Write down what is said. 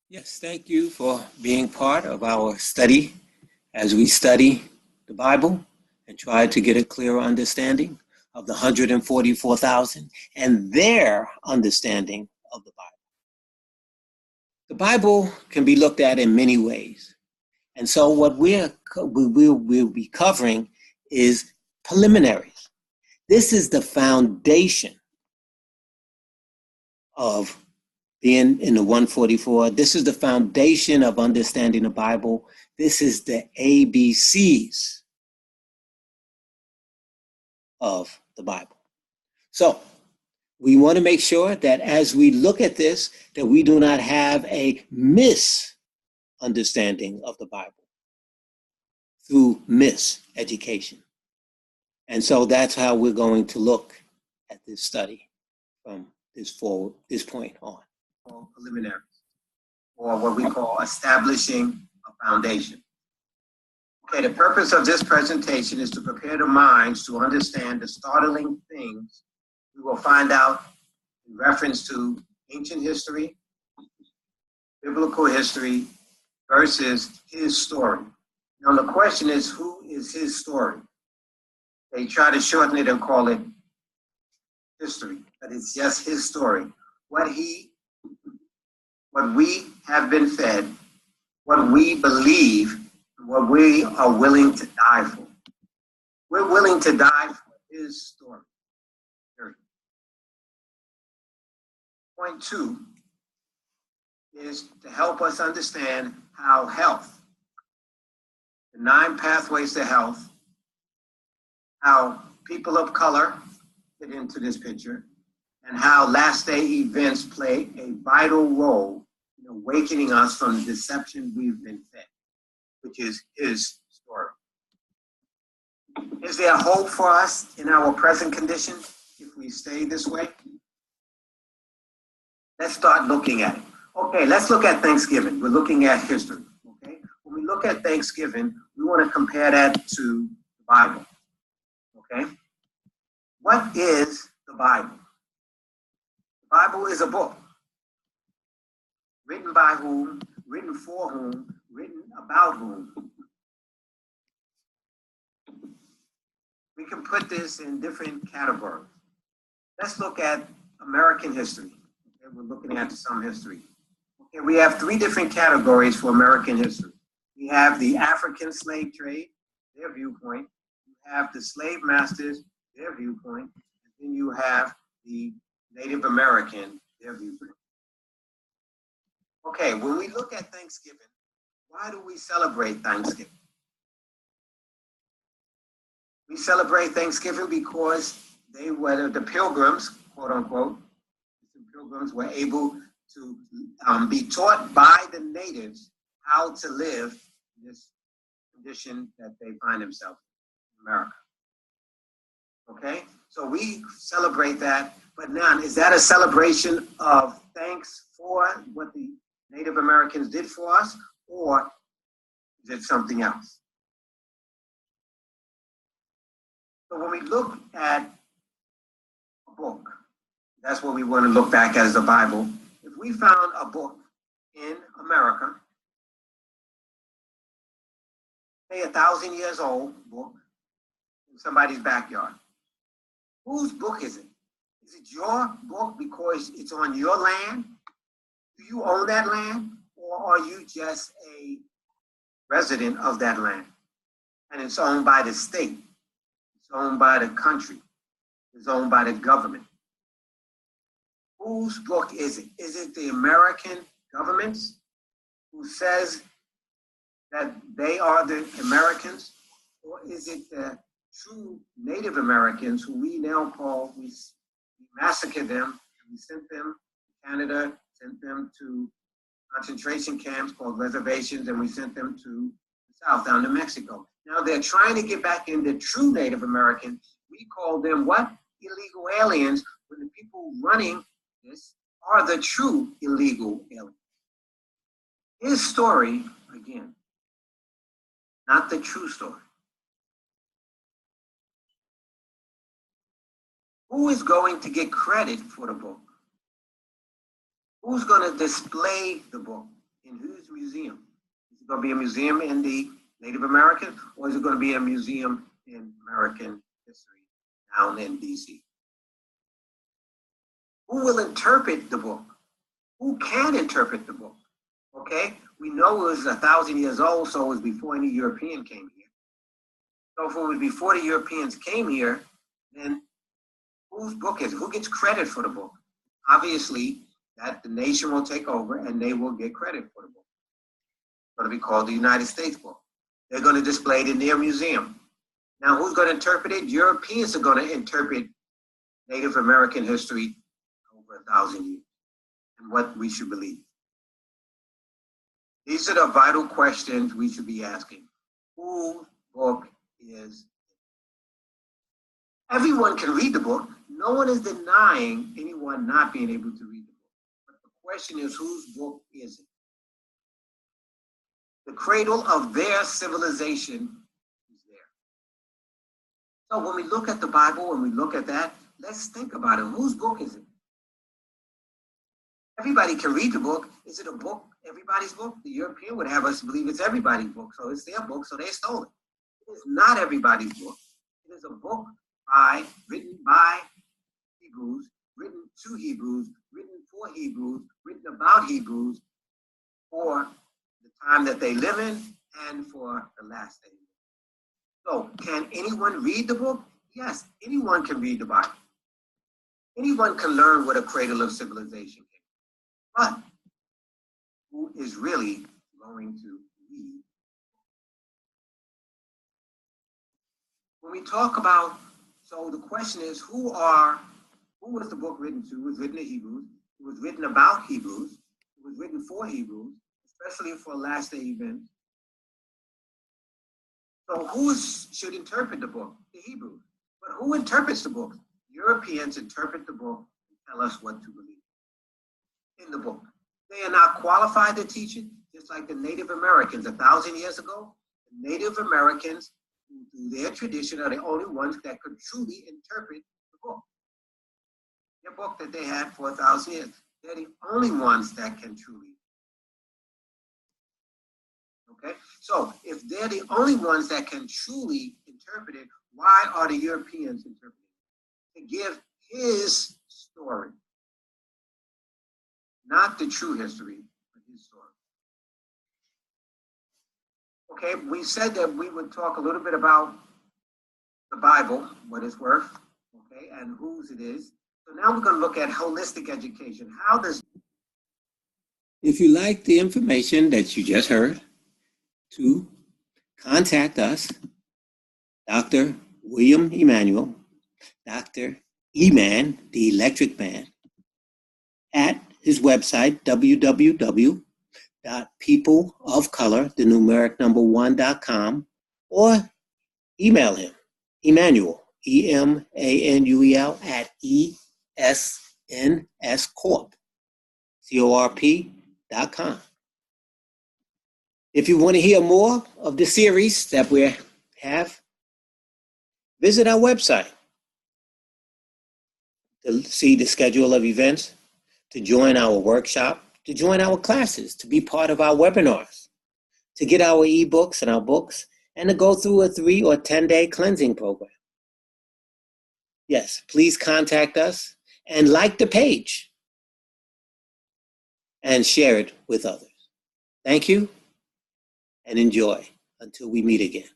Yes, thank you for being part of our study as we study the Bible and try to get a clearer understanding of the 144,000 and their understanding of the Bible. The Bible can be looked at in many ways. And so what we'll be covering is preliminaries. This is the foundation of being in the 144. This is the foundation of understanding the Bible. This is the ABCs of the Bible. So we want to make sure that as we look at this, that we do not have a misunderstanding of the Bible through miseducation. And so that's how we're going to look at this study from this point on. Preliminaries, or what we call establishing a foundation. Okay, the purpose of this presentation is to prepare the minds to understand the startling things we will find out in reference to ancient history, biblical history, versus his story. Now the question is, who is his story? They try to shorten it and call it history, but it's just his story. What we have been fed, what we believe, what we are willing to die for. We're willing to die for his story. Period. Point 2 is to help us understand how health, the 9 pathways to health, how people of color fit into this picture, and how last day events play a vital role in awakening us from the deception we've been fed, which is his story. Is there hope for us in our present condition if we stay this way? Let's start looking at it. Okay, let's look at Thanksgiving. We're looking at history. Okay, when we look at Thanksgiving, we want to compare that to the Bible. Okay, what is the Bible? The Bible is a book. Written by whom? Written for whom? Written about whom? We can put this in different categories. Let's look at American history. Okay, we're looking at some history. Okay, we have 3 different categories for American history. We have the African slave trade, their viewpoint. You have the slave masters, their viewpoint. And then you have the Native American, their viewpoint. Okay, when we look at Thanksgiving, why do we celebrate Thanksgiving? We celebrate Thanksgiving because they were the pilgrims, quote unquote. The pilgrims were able to be taught by the natives how to live in this condition that they find themselves in America. Okay, so we celebrate that. But now, is that a celebration of thanks for what the Native Americans did for us, or is it something else? So when we look at a book, that's what we want to look back as the Bible. If we found a book in America, say 1,000 years old book, in somebody's backyard, whose book is it? Is it your book because it's on your land? Do you own that land? Or are you just a resident of that land? And it's owned by the state. It's owned by the country. It's owned by the government. Whose book is it? Is it the American government who says that they are the Americans? Or is it the true Native Americans who we now call, we massacred them, we sent them to Canada, sent them to concentration camps called reservations, and we sent them to the south, down to Mexico. Now they're trying to get back in the true Native American. We call them what? Illegal aliens, when the people running this are the true illegal aliens. His story, again, not the true story. Who is going to get credit for the book? Who's going to display the book? in whose museum? Is it going to be a museum in the Native American, or is it going to be a museum in American history down in DC? Who will interpret the book? Who can interpret the book? Okay, we know it was 1,000 years old, so it was before any European came here. So if it was before the Europeans came here, then whose book is it? Who gets credit for the book? Obviously, that the nation will take over and they will get credit for the book. It's going to be called the United States book. They're going to display it in their museum. Now, who's going to interpret it? Europeans are going to interpret Native American history over 1,000 years and what we should believe. These are the vital questions we should be asking. Whose book is it? Everyone can read the book. No one is denying anyone not being able to read the book. But the question is, whose book is it? The cradle of their civilization is there. So when we look at the Bible, when we look at that, let's think about it. Whose book is it? Everybody can read the book. Is it a book, everybody's book? The European would have us believe it's everybody's book, so it's their book, so they stole it. It is not everybody's book. It is a book written by Hebrews, written to Hebrews, written for Hebrews, written about Hebrews for the time that they live in and for the last day. So can anyone read the book? Yes, anyone can read the Bible. Anyone can learn what a cradle of civilization is. But who is really going to read? When we talk about, so the question is, who was the book written to? It was written to Hebrews. It was written about Hebrews. It was written for Hebrews, especially for last day events. So who should interpret the book? The Hebrews. But who interprets the book? Europeans interpret the book and tell us what to believe in the book. They are not qualified to teach it, just like the Native Americans 1,000 years ago. The Native Americans, through their tradition, are the only ones that could truly interpret the book. Their book that they had for 1,000 years. They're the only ones that can truly. Okay? So if they're the only ones that can truly interpret it, why are the Europeans interpreting it? To give his story. Not the true history, but his story. Okay, we said that we would talk a little bit about the Bible, what it's worth, okay, and whose it is. So now we're going to look at holistic education. How does... If you like the information that you just heard, to contact us, Dr. William Emanuel, Dr. Eman, the Electric Man, at his website, www.peopleofcolor1.com, or email him, Emanuel, Emanuel, at ESNScorp.com. If you want to hear more of the series that we have, visit our website to see the schedule of events, to join our workshop, to join our classes, to be part of our webinars, to get our ebooks and our books, and to go through a 3 or 10-day cleansing program. Yes, please contact us and like the page and share it with others. Thank you and enjoy until we meet again.